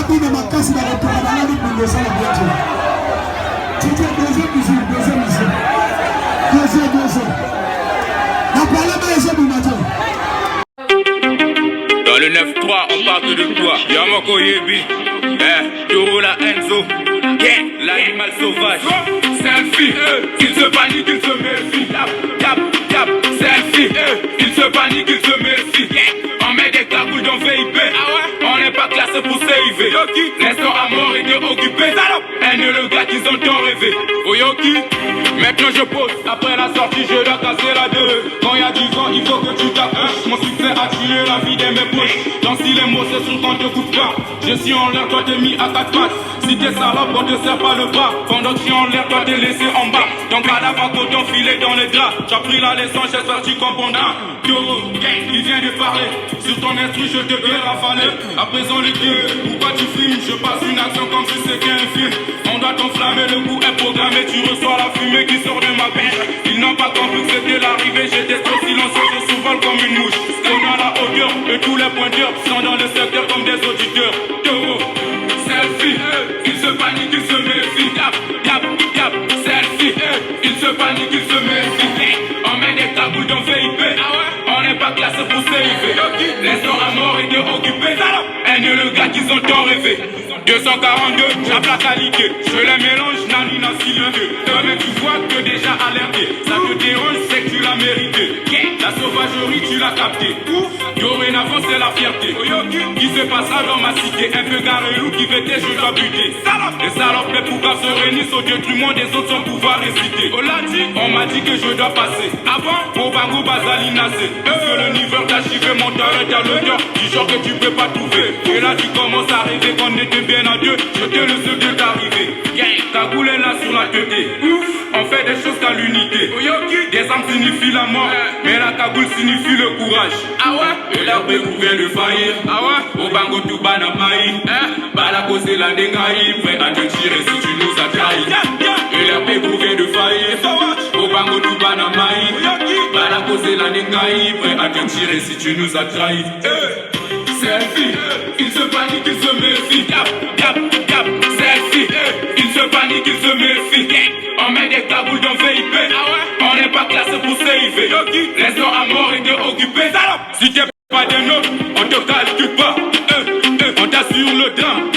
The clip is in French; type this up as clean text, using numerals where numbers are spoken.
bino makasi na retourna dans la ligue de ça la bien. Tu dis deuxième musique. La parole est chez Boumato. Dans le 9-3, on parle de toi. Yamako Yebi, Dorola Enzo, l'animal sauvage. Selfie, il se panique, il se méfie. Tap, selfie, il se panique, il se méfie. On met des cagoules dans VIP. On n'est pas classé pour save. L'instant à mort était occupé. Haine le gars qu'ils ont tant rêvé. Oyoki, maintenant je pose. Après la sortie, je dois casser la 2. Quand il y a 10 ans, il faut que tu t'approches. Mon succès a tué la vie de mes proches. Dans si les mots c'est sur quand te coupe pas. Je suis en l'air, toi t'es mis à 4 pattes. Si t'es salope, on te serre pas le bras. Pendant que je suis en l'air, toi t'es laissé en bas. Donc à la fois coton filé dans les draps. J'ai pris la leçon, j'espère que tu comprendras. Doro, il vient de parler. Sur ton instru, je te vais rafaler. À présent le crime, pourquoi tu filmes? Je passe une action comme si c'était un film. On doit t'enflammer, le coup est programmé. Tu reçois la fumée qui sort de ma bouche. Ils n'ont pas compris que c'était l'arrivée. J'étais trop silencieux, je survole comme une mouche. On a la hauteur et tous les pointeurs sont dans le secteur comme des auditeurs. Doro, selfie, il se panique, il se méfie. Tap, selfie, il se panique, il se méfie. On met des cagoules dans VIP. On n'est pas classé pour save. L'instant à mort était occupé. Haine le gars qu'ils ont tant rêvé. 242, j'appe la qualité. Je les mélange, nani n'a silité. Mais tu vois que déjà alerté. Ça te dérange, c'est que tu l'as mérité. La sauvagerie, tu l'as capté. Dorénavant, c'est la fierté. Qui se passera dans ma cité? Un peu garé-loup qui fêtait, je dois buter. Les salopes, les poucas se réunissent au détriment des autres sans pouvoir réciter. On m'a dit que je dois passer. Avant, pour Bango Bazali Nassé. Parce que le niveau d'archiver mon talent à l'odeur. Du genre que tu peux pas trouver. Et là, tu commences à rêver qu'on était bien à deux. J'étais le seul de t'arriver. Cagoule est là sur la tête. On fait des choses qu'à l'unité. Des armes signifient la mort. Mais la cagoule signifie le courage. Et l'arbre vient de faillir. Au Bango tout banamaï. Balako c'est la dégaï. Prêt à te tirer si tu nous as trahi. Et l'arbre vient de faillir. Au Bango tout banamaï. Balako c'est la dégaï. Prêt à te tirer si tu nous as trahi. Selfie, il se panique, il se méfie. Tap, selfie, il se panique, il se méfie. On met des cagoules dans VIP. On n'est pas classé pour save. L'instant à mort était occupé. Si t'es pas des nôtres, on te calcule pas. On t'assure le drame.